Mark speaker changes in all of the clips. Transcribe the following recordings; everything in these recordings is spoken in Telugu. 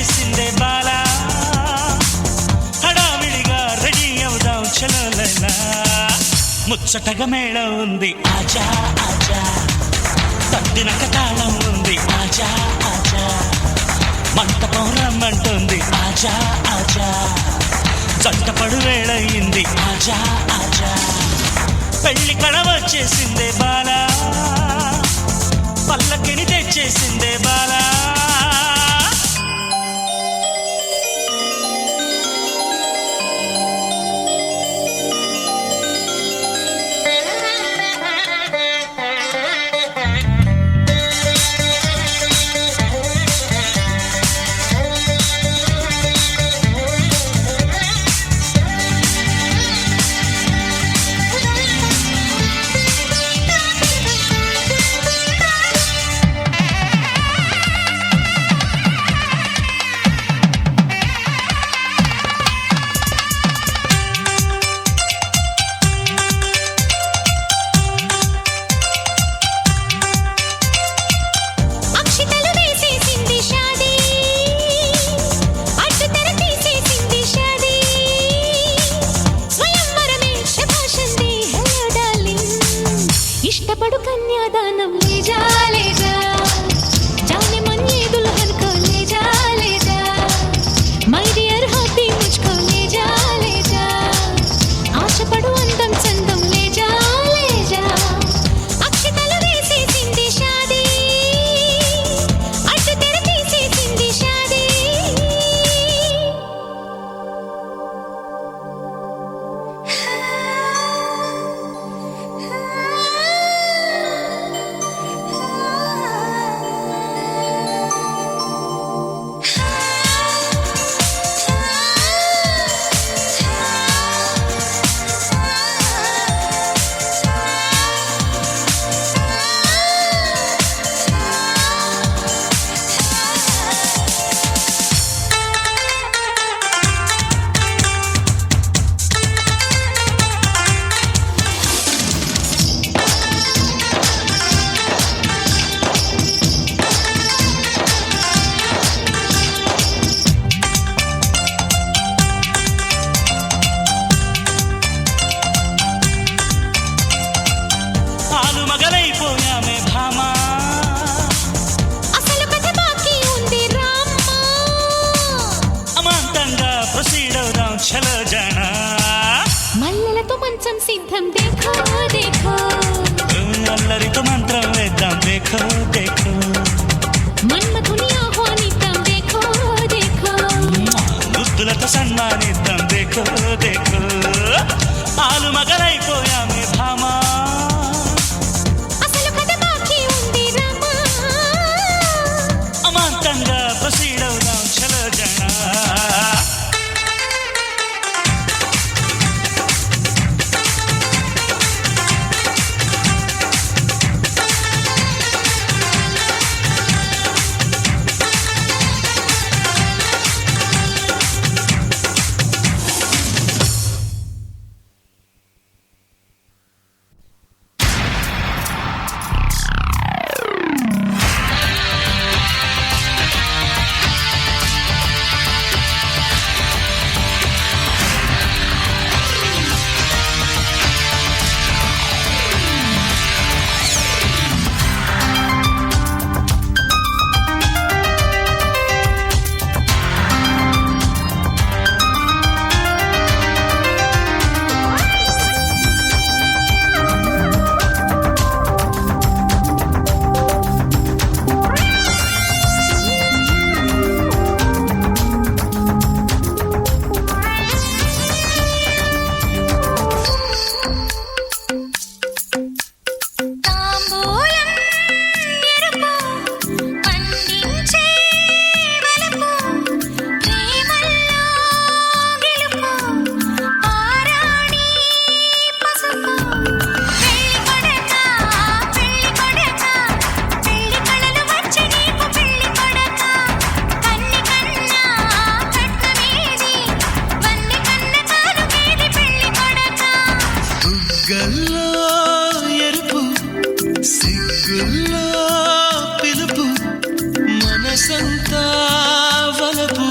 Speaker 1: వచ్చేసిందే బాలా హడావిడిగా రెడీ అవుదాం చలో లైలా ముచ్చటగా మేళం ఉంది ఆజా ఆజా తద్దినక తాళం ఉంది ఆజా ఆజా మంటపం రమ్మంటుంది ఆజా ఆజా చట్టపడు వేళయింది ఆజా ఆజా పెళ్లి కళ వచ్చేసిందే బాలా పల్లకిని తెచ్చేసిందే బాలా
Speaker 2: ఇష్టపడు కన్యాదానం లేజా లేజా जाने मन ये दुल्हन को ले जा माय डियर हाथी मुझको ले जा ఆశపడు అందం చందం ले जा అక్షతలు వేసేసింది షాదీ అడ్డు తెర తీసేసింది షాదీ
Speaker 1: మగలైపోయామే భామా
Speaker 2: అసలు కథ బాకీ ఉంది రామ్మా
Speaker 1: అమాంతంగా ప్రొసీడ్ అవుదాం చలో జానా
Speaker 2: మల్లెలతో మంచం సిద్ధం దేఖో దేఖో
Speaker 1: అల్లరితో మంత్రం వేద్దాం దేఖో దేఖో
Speaker 2: మన్మథుని ఆహ్వానిద్దాం దేఖో దేఖో
Speaker 1: ముద్దులతో సన్మానిద్దాం దేఖో దేఖో ఆలు మగలైపోయామే భామా
Speaker 2: అసలు కథ బాకీ ఉంది రామా
Speaker 1: అమాంతంగా ప్రొసీడ్ అవుదాం చలో జానా సిగ్గల్లో ఎరుపు సిగ్గుల్లో పిలుపు మనసంతా వలపు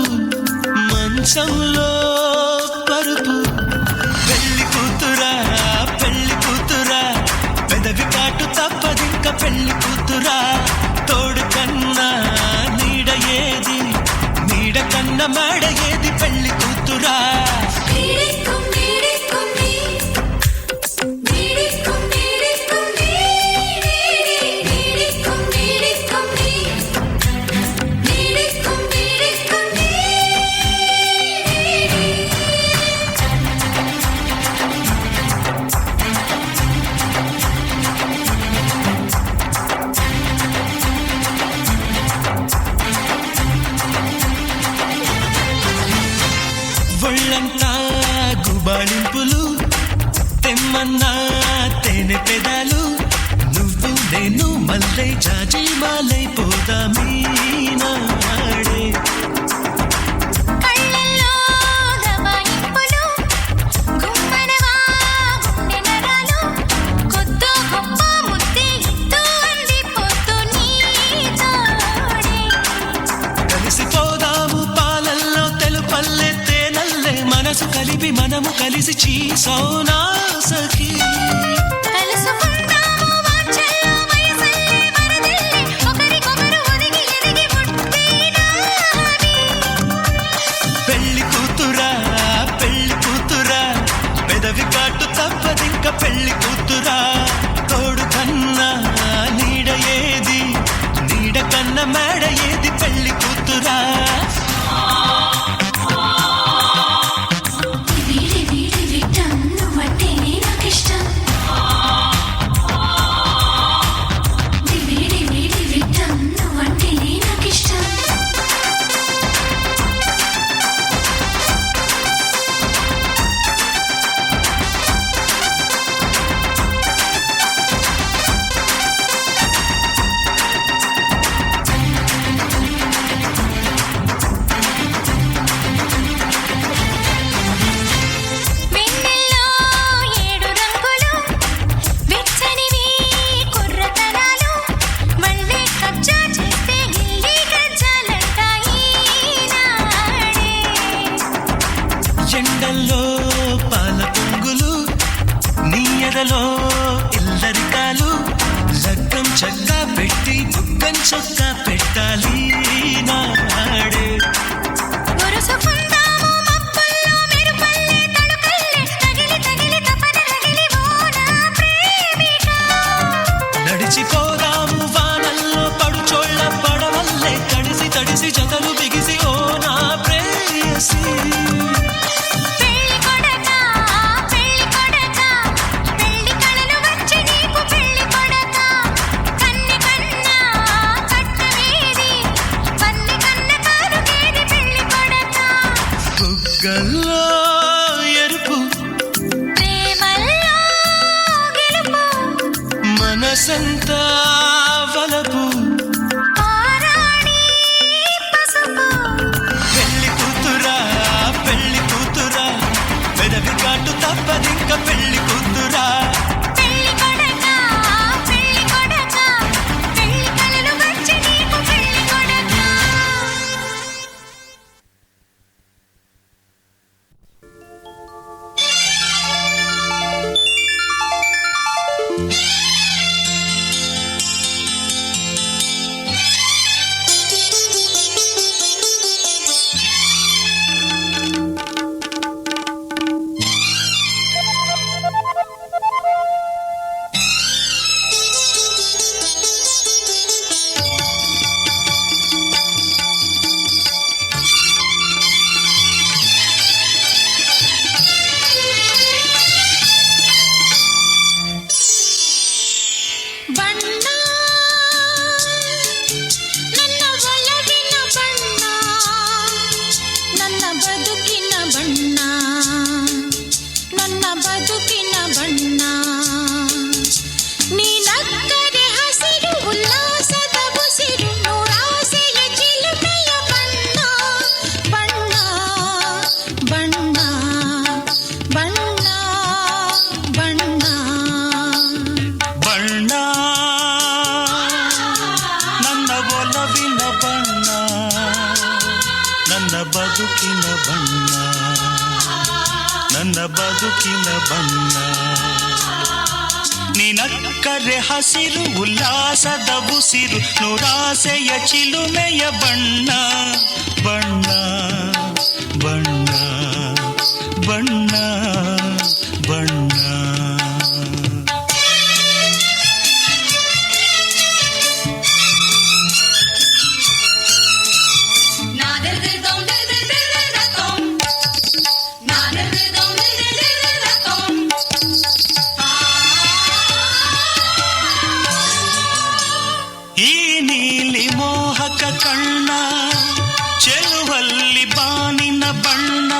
Speaker 1: అన్న తేనె పెదాలు నువ్వు నేను మల్లై జాజి మాలై పోదామీ నాడే
Speaker 2: కళ్ళల్లో గవాయింపులు గుమ్మనవా గుండె నరాలు కొద్దో గొప్ప ముద్దే ఇద్దు అంది పొద్దు నీ తోడే
Speaker 1: కలిసిపోదాము పాలల్లో తెలుపల్లె తేనల్లే మనసు కలిపి మనము కలిసి చీసోనా సఖీ
Speaker 2: కలుసుకుందాము వాంఛల్లో వయసల్లే వరదల్లే ఒకరికొకరు ఒదిగి ఎదిగి ముట్టినాది
Speaker 1: పెళ్లి కూతురా పెదవి కాటు తప్పదింక పెళ్లి కూతురా తోడు కన్నా నీడ ఏది నీడ కన్నా మేడ ఏది పెళ్లి కూతురా
Speaker 2: వీడి వీడి విట్టం నువ్వంటేనే నాకిష్టం వీడి వీడి విట్టం నువ్వంటేనే నాకిష్టం వెన్నెల్లో ఏడు రంగులు వెచ్చనివి కుర్రతనాలు మళ్ళీ కబ్జా చేస్తే గిల్లి గజ్జాలంటాయి నాడే
Speaker 1: ఎండల్లో పాల పొంగులు నీ ఎదలో ఇల్లరికాలు లగ్గం చక్కా పెట్టి బుగ్గం చొక్కా పెట్టాలి నాడే
Speaker 2: మురుసుకుందాము మబ్బుల్లో మెరుపల్లే తడుకల్లే తగిలి తగిలి తపన రగిలి ఓ నా ప్రేమిక
Speaker 1: నడిచిపోదాము వానల్లో పడుచోళ్ళ పడవల్లే తడిసి తడిసి జతలు బిగిసి ఓ నా ప్రేయసి
Speaker 2: పెళ్లి కొడక పెళ్లి కళలు వచ్చి నీకు పెళ్లి కొడక కన్నె కన్నా కట్టవేది పన్నె కన్న కారుకేది పెళ్లి కొడక
Speaker 1: బుగ్గల్లో ఎరుపు
Speaker 2: ప్రేమల్లో గెలుపు
Speaker 1: మనసంతా వలపు
Speaker 2: పారాణి పసుపు
Speaker 1: పెళ్లి కూతురా పెదవి కాటు తప్పదింక పెళ్లి కూతురా
Speaker 2: పెళ్లి కొడక పెళ్లి కళలు వచ్చి నీకు పెళ్లి కొడక ಬಣ್ಣ ನನ್ನ ಒಲವಿನ ಬಣ್ಣ ನನ್ನ ಬದುಕಿನ ಬಣ್ಣ ನನ್ನ ಬದುಕಿನ ಬಣ್ಣ ನೀನಕ್ಕರೆ ಹಸಿರು ಉಲ್ಲಾಸದ ಉಸಿರು ನೂರಾಸೆಯ ಚಿಲುಮೆಯ ಬಣ್ಣ ಬಣ್ಣ ಬಣ್ಣ ಬಣ್ಣ ಬಣ್ಣ
Speaker 1: ಬಣ್ಣ ನನ್ನ ಒಲವಿನ ಬಣ್ಣ ನನ್ನ ಬದುಕಿನ ಬಣ್ಣ ನನ್ನ ಬದುಕಿನ ಬಣ್ಣ ನೀನಕ್ಕರೆ ಹಸಿರು ಉಲ್ಲಾಸದ ಉಸಿರು ನೂರಾಸೆಯ ಚಿಲುಮೆಯ ಬಣ್ಣ ಬಣ್ಣ ಬಣ್ಣ ಬಣ್ಣ ಬಣ್ಣ ಈ ನೀಲಿ ಮೋಹಕ ಕಣ್ಣ ಚೆಲುವಲ್ಲಿ ಬಾನಿನ ಬಣ್ಣ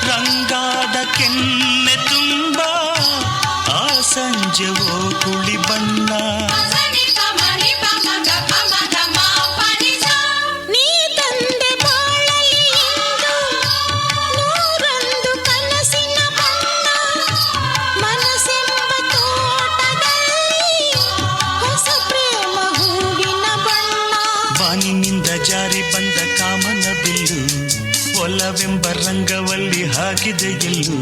Speaker 1: ರಂಗಾದ ಕೆನ್ನೆ ತುಂಬ ಸಂಜೆ ಕುಳಿ ಬಣ್ಣ
Speaker 2: ನೀ ತಂದೆ ಬಾಳಲಿ ಎಂದು ನೂರೊಂದು ಕನಸಿನ ಬಣ್ಣ ಮನಸ್ಸೆಂಬ ತೋಟದಲ್ಲಿ ಹೊಸ ಪ್ರೇಮ ಹೂವಿನ ಬಣ್ಣ
Speaker 1: ಬಾನಿನಿಂದ ಜಾರಿ ಬಂದ ಕಾಮನ ಬಿಲ್ಲು ಒಲವೆಂಬ ರಂಗವಲ್ಲಿ ಹಾಕಿದೆ ಎಲ್ಲೂ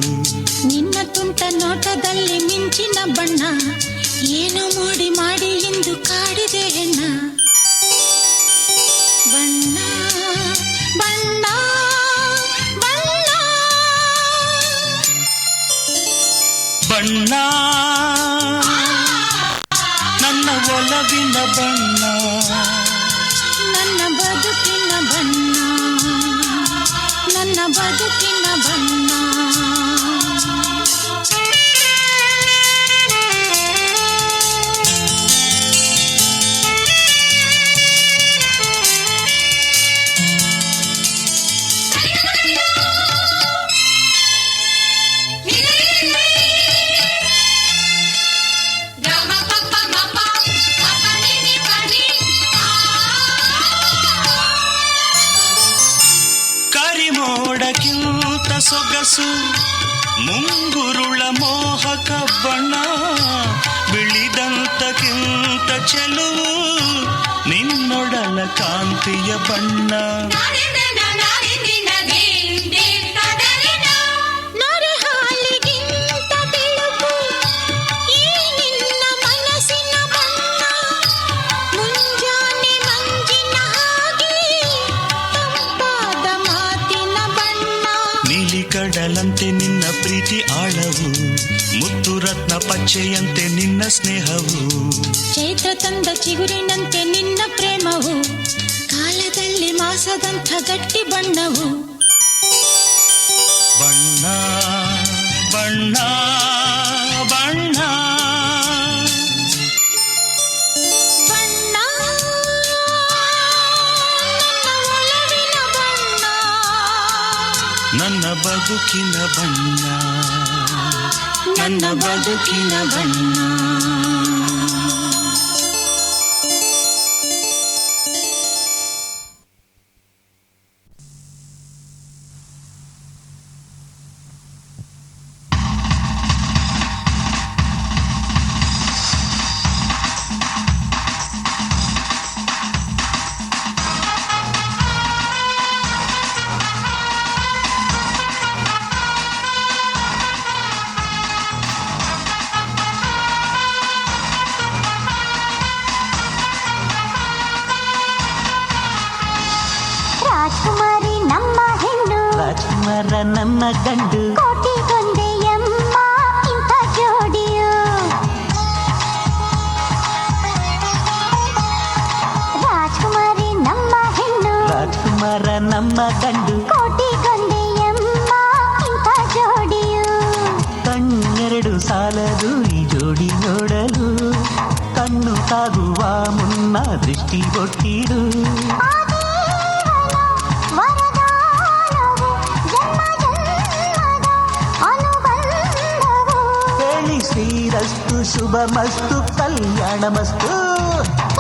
Speaker 2: ನಿನ್ನ ತುಂಟ ನೋಟದಲ್ಲಿ ಮಿಂಚಿನ ಬಣ್ಣ ಏನೋ ಮಾಡಿ ಮಾಡಿ ಎಂದು ಕಾಡಿದೆ ಹೆಣ್ಣ ಬಣ್ಣ ಬಣ್ಣ ಬಣ್ಣ
Speaker 1: ಬಣ್ಣ ನನ್ನ ಒಲವಿನ ಬಣ್ಣ
Speaker 2: ನನ್ನ ಬದುಕಿನ ಬಣ್ಣ ನನ್ನ ಬದುಕಿನ ಬಣ್ಣ
Speaker 1: ಕರಿಮೋಡಕ್ಕಿಂತ ಸೊಗಸು ಮುಂಗುರುಳ ಮೋಹಕ ಬಣ್ಣ ಬಿಳಿದಂತಕ್ಕಿಂತ ಚೆಲುವು ನಿನ್ನೊಡಲ ಕಾಂತಿಯ ಬಣ್ಣ
Speaker 2: ನೊರೆ ಹಾಲಿಗಿಂತ ಬೆಳಕು ಈ ನಿನ್ನ ಮನಸ್ಸಿನ ಬಣ್ಣ ಮುಂಜಾನೆ ಮಂಜಿನ ಹಾಗೆ ತಂಪಾದ ಮಾತಿನ ಬಣ್ಣ
Speaker 1: ನೀಲಿ ಕಡಲಂತೆ ನಿನ್ನ ಪ್ರೀತಿ ಆಳವು ಮುತ್ತು ರತ್ನ ಪಚ್ಚೆಯಂತೆ ನಿನ್ನ ಸ್ನೇಹವು
Speaker 2: ಚೈತ್ರ ತಂದ ಚಿಗುರಿನಂತೆ ನಿನ್ನ ಪ್ರೇಮವು ಕಾಲದಲ್ಲಿ ಮಾಸದಂಥ ಗಟ್ಟಿ ಬಣ್ಣವು
Speaker 1: ಬಣ್ಣ ಬಣ್ಣ ಬಣ್ಣ
Speaker 2: ಬಣ್ಣ ನನ್ನ ಒಲವಿನ ಬಣ್ಣ
Speaker 1: ನನ್ನ ಬದುಕಿನ ಬಣ್ಣ ನನ್ನ ಬದುಕಿನ ಬಣ್ಣ
Speaker 2: ರಾಜಕುಮಾರಿ ನಮ್ಮ ಹೆಣ್ಣು
Speaker 1: ರಾಜಕುಮಾರ ನನ್ನ ಗಂಡು
Speaker 2: ಕೋಟಿಗೊಂದೆಯಮ್ಮ ಇಂಥ ಜೋಡಿಯು ರಾಜಕುಮಾರಿ ನಮ್ಮ ಹೆಣ್ಣು
Speaker 1: ರಾಜಕುಮಾರ ನಮ್ಮ ಗಂಡು
Speaker 2: ಕೋಟಿಗೊಂದೆಯಮ್ಮ ಇಂಥ ಜೋಡಿಯು
Speaker 1: ಕಣ್ಣೆರಡು ಸಾಲದು ಈ ಜೋಡಿ ನೋಡಲು ಕಣ್ಣು ತಾಗುವ ಮುನ್ನ ದೃಷ್ಟಿ ಕೊಟ್ಟಿರು ಹೇಳಿ ಶ್ರೀರಸ್ತು ಶುಭಮಸ್ತು ಕಲ್ಯಾಣಮಸ್ತು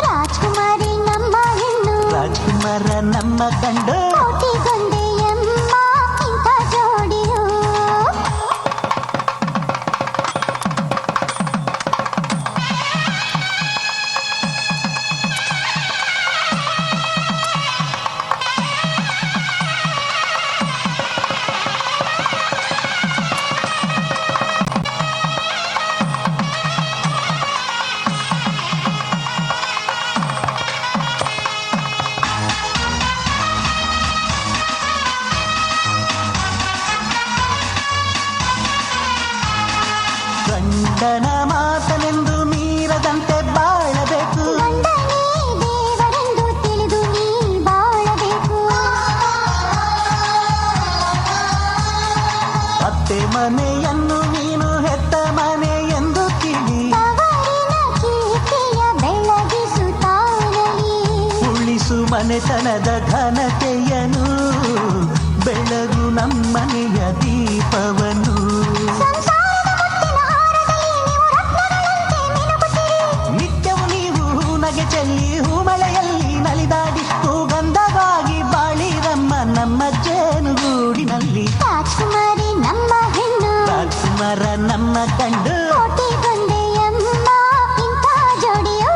Speaker 2: ರಾಜಕುಮಾರಿ ನಮ್ಮ ಹೆಣ್ಣು
Speaker 1: ರಾಜಕುಮಾರ ನಮ್ಮ ಗಂಡು
Speaker 2: ಕೋಟಿಗೊಂದೆಯಮ್ಮ ಇಂಥ ಜೋಡಿಯು
Speaker 1: ಗಂಡನ ಮಾತನೆಂದು ಮೀರದಂತೆ ಬಾಳಬೇಕು
Speaker 2: ಗಂಡನೇ ದೇವರೆಂದು ತಿಳಿದು ನೀ ಬಾಳಬೇಕು
Speaker 1: ಅತ್ತೆ ಮನೆಯನ್ನು ನೀನು ಹೆತ್ತ ಮನೆ ಎಂದು ತಿಳಿ
Speaker 2: ತವರಿನ ಕೀರ್ತಿಯ ಬೆಳಗಿಸುತ್ತಾನಲಿ
Speaker 1: ಉಳಿಸು ಮನೆತನದ ಘನತೆಯನು ಬೆಳಗು ನಮ್ಮನೆಯ ದೀಪವನು
Speaker 2: ಸಂಸಾರದ ಮುತ್ತಿನ ಹಾರದಲ್ಲಿ ನೀವು ರತ್ನಗಳಂತೆ
Speaker 1: ಕಂಡು
Speaker 2: ಕೋಟಿ ಗೊಂಡೆಯಮ್ಮ ಇಂಥ ಜೋಡಿಯೋ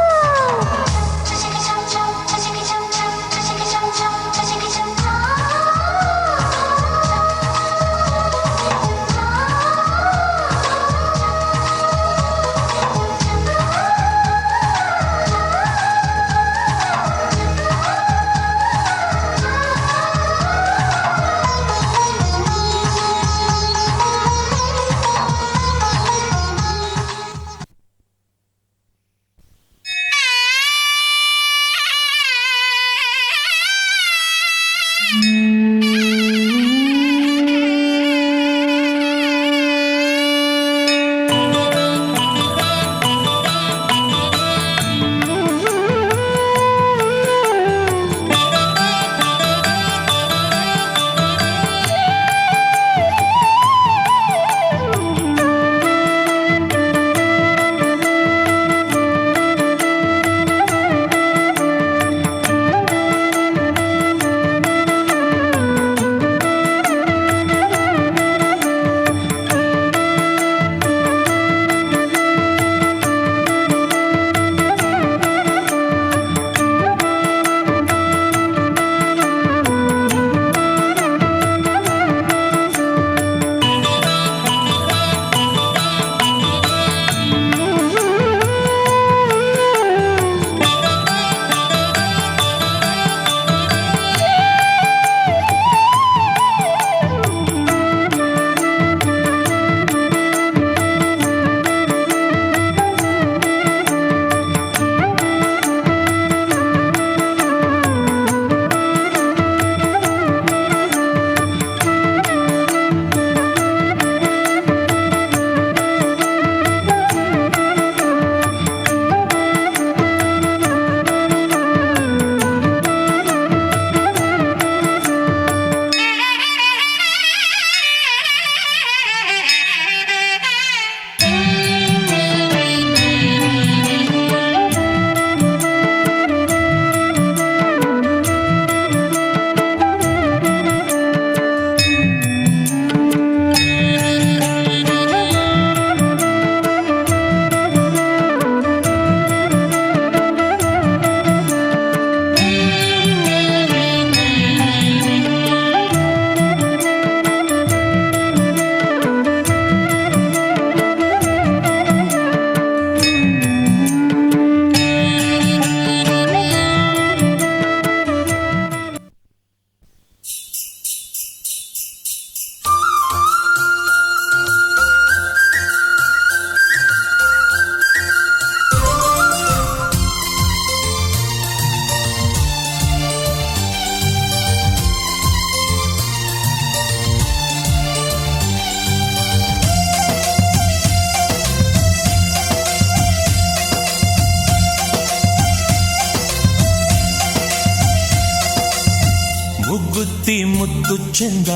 Speaker 1: ಮುಗ್ಗುತ್ತಿ ಮುದ್ದು ಚಂದ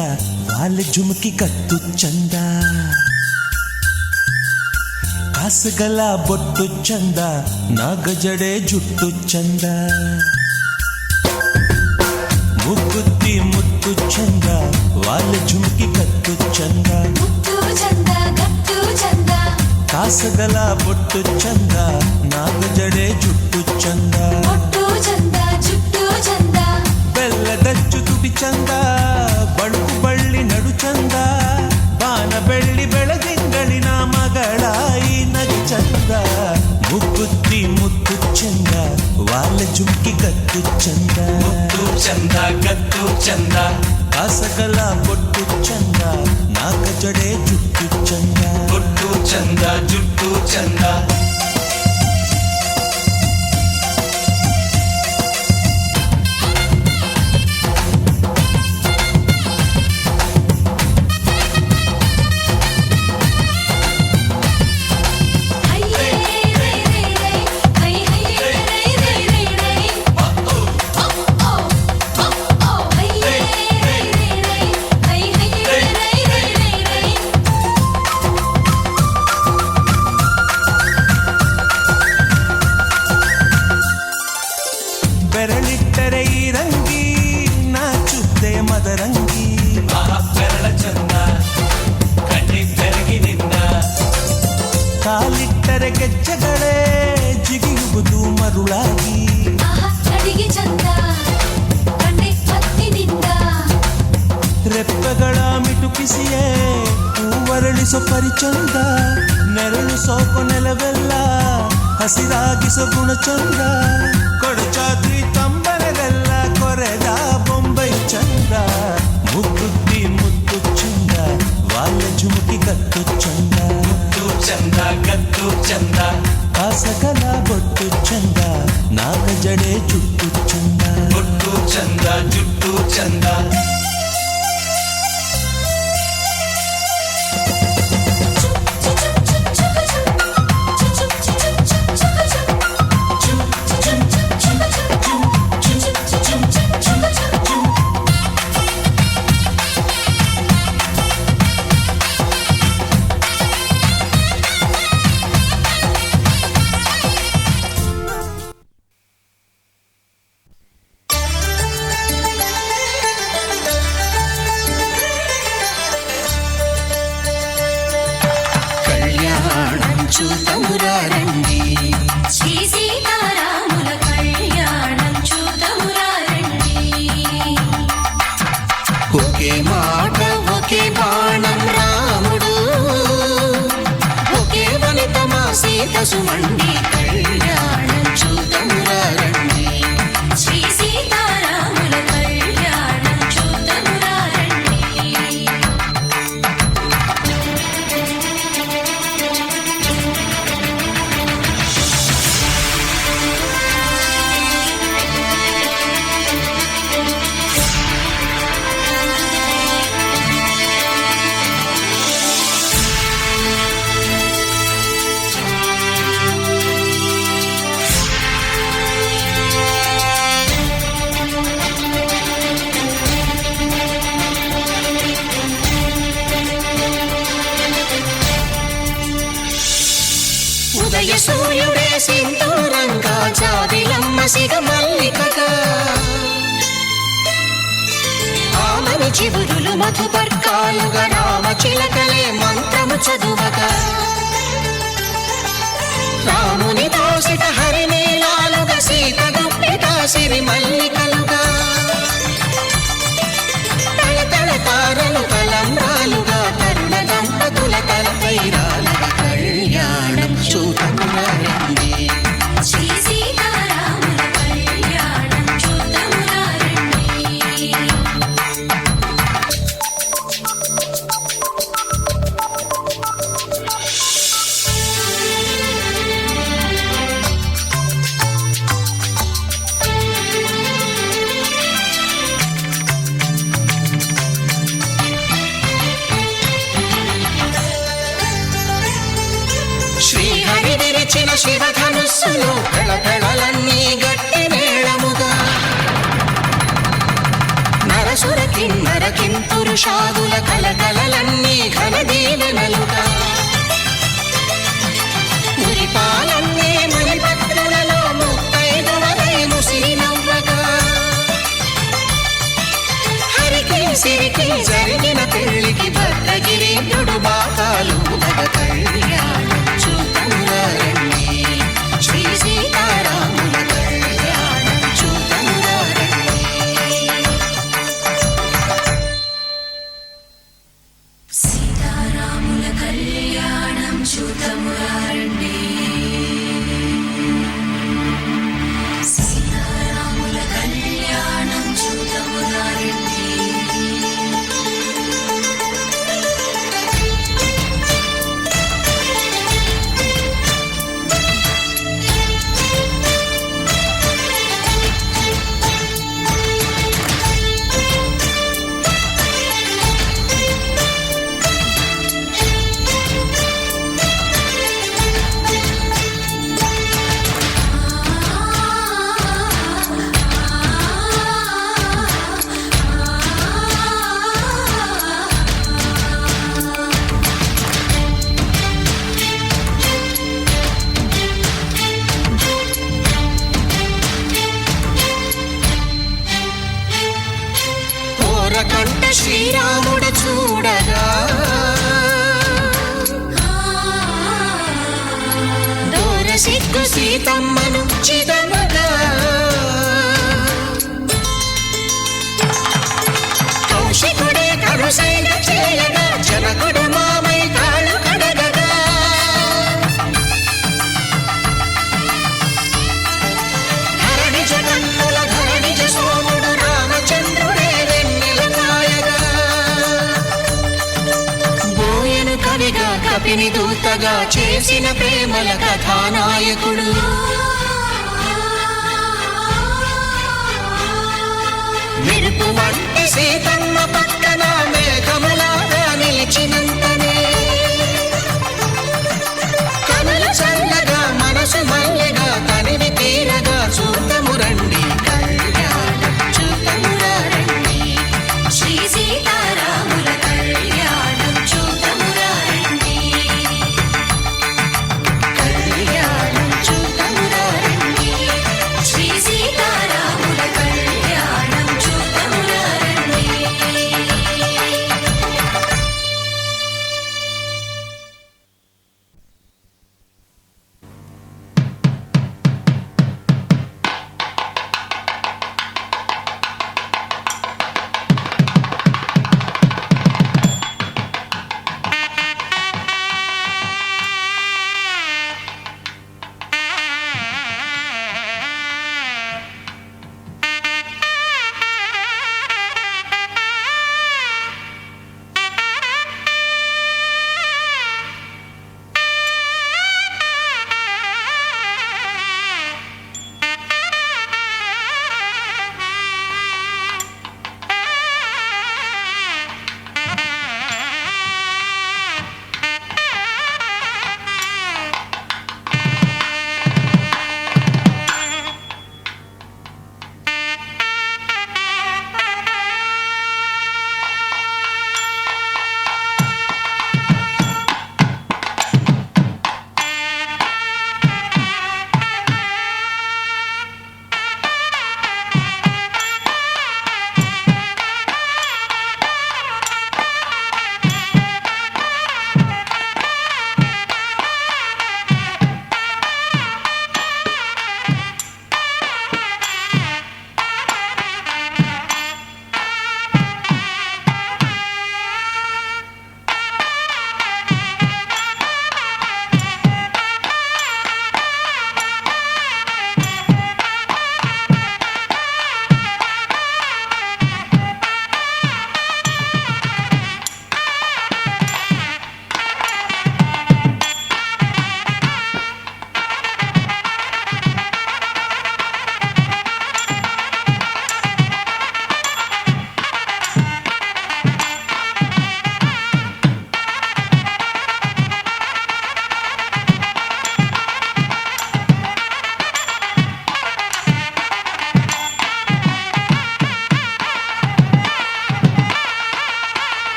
Speaker 1: ವಾಲೆ ಜುಮುಕಿ ಕತ್ತು ಚಂದ ಕಾಸುಗಲ ಬೊಟ್ಟು ಚಂದ ನಾಗಜಡೆ ಜುಟ್ಟು ಚಂದ ಮುಗ್ಗುತ್ತಿ ಮುದ್ದು ಚಂದ ವಾಲೆ ಜುಮುಕಿ ಕತ್ತು ಚಂದ ಕಾಸುಗಲ ಬೊಟ್ಟು ಚಂದ ನಾಗಜಡೆ ಜುಟ್ಟು ಚಂದ ಬೆಲ್ಲದಚ್ಚು ತುಟಿ ಚಂದ ಬಳುಕು ಬಳ್ಳಿ ನಡು ಚಂದ ಬಾನ ಬೆಳ್ಳಿ ಬೆಳದಿಂಗಳಿನ ಮಗಳಾಯಿ ನಗು ಚಂದ ಮುಗ್ಗುತ್ತಿ ಮುದ್ದು ಚಂದ ವಾಲ ಜುಮ್ಕಿ ಗತ್ತು ಚಂದ ಮುದ್ದು ಚಂದ ಗತ್ತು ಚಂದ ಕಾಸಗಲ ಬೊಟ್ಟು ಚಂದ ನಾಕ ಜಡೆ ಜುಟ್ಟು ಚಂದ ಬೊಟ್ಟು ಚಂದ ಜುಟ್ಟು ಚಂದ ಬೆರಳಿಟ್ಟರೆ ಈ ರಂಗಿ ನಾಚುತ್ತೆ ಮದರಂಗಿ ಬೆರಳ ಚಂದ ಕಣ್ಣಿ ಬೆರಗಿ ನಿನ್ನ ಕಾಲಿಟ್ಟರೆ ಗೆಜ್ಜೆಗಳೇ ಜಿಗಿಯುವುದು ಮರುಳಾಗಿ
Speaker 2: ಅಡಿಗೆ ಚಂದ ಕಣ್ಣೆ ಹತ್ತಿನಿಂದ
Speaker 1: ರೆಪ್ಪೆಗಳ ಮಿಟುಕಿಸಿಯೇ ಹೂವರಳಿಸೋ ಪರಿಚಂದ ನೆರಳು ಸೋಕೊ ನೆಲವೆಲ್ಲ ಹಸಿರಾಗಿಸೋ ಗುಣಚಂದ ಕೊಡಚಾದ್ರಿ ತಂಬಲೆಲ್ಲ ಕೊರೆದ ಬೊಂಬೈ ಚಂದ ಮುದ್ದುದ್ದಿ ಮುದ್ದು ಚಂದ ವಾಲ್ಯ ಜುಮುಕಿ ಗತ್ತು ಚಂದ ಮುದ್ದು ಚಂದ ಗತ್ತು ಚಂದ ಕಾಸಗಲ ಬೊಟ್ಟು ಚಂದ ನಾಗ ಜಡೆ ಜುಟ್ಟು ಚಂದ ಬೊಟ್ಟು ಚಂದ ಜುಟ್ಟು ಚಂದ
Speaker 2: చూతమురారండి శ్రీ సీతారాముల కళ్యాణం చూతమురారండి
Speaker 3: ఒకే మాట ఒకే బాణం రాముడు ఒకే వనిత మా సీత సుమండి కళ్యాణం చూతమురారండి
Speaker 2: శ్రీ సీతారాముల కళ్యాణం చూతమురారండి
Speaker 3: ఉదయ సూర్యుడే సింధూరంగా జాబిలమ్మ సిగ మల్లికగా ఆమని చివురులు మధుపర్కాలుగా రామ చిలకలే మంత్రము చదువగా రాముని దోసిట హరినీలాలుగా సీత గుప్పిట సిరి మల్లికలుగా తళతళ తారలు తలంబ్రాలుగా తరుణ దంపతుల తలపైరాలుగా కళ్యాణం చూతమురారండి
Speaker 2: శ్రీ సీతారాముల కళ్యాణం చూతమురారండి
Speaker 3: శ్రీహరి విరిచిన శివధనుస్సులో కళకళలన్నీ గట్టి మేళముగా నరసుర కిన్నర కింపురుషాదుల కలకలలన్నీ ఘన దీవెనలుగా మురిపాలన్నీ మునిపత్రులలో ముత్తైదువలై ముసిరి నవ్వగా హరికి సిరికి జరిగిన పెళ్లికి భద్రగిరీంద్రుడు బాకాలు మగ కళ్యాణం చూతమురారండి శ్రీ సీతారాముల కళ్యాణం చూతమురారండి
Speaker 2: సీతారాముల కళ్యాణం చూతమురారండి సీతారాముల కళ్యాణం చూతమురారండి
Speaker 3: కంట శ్రీరాముడు చూడగా సిగ్గు సీతమ్మను చిదముగా కౌశికుడే కరుసైన చేయగా జనకుడు మామై కాళ్ళు కడగగా ధరణి జగన్నుల ధరణిజ సోముడు రామచంద్రుడే వెన్నెల కాయగా బోయను కవిగా కపిని దూతగా చేసిన ప్రేమల కథానాయకుడు మెరుపు వంటి సీతమ్మ పక్కన మేఘములాగా నిలిచినంత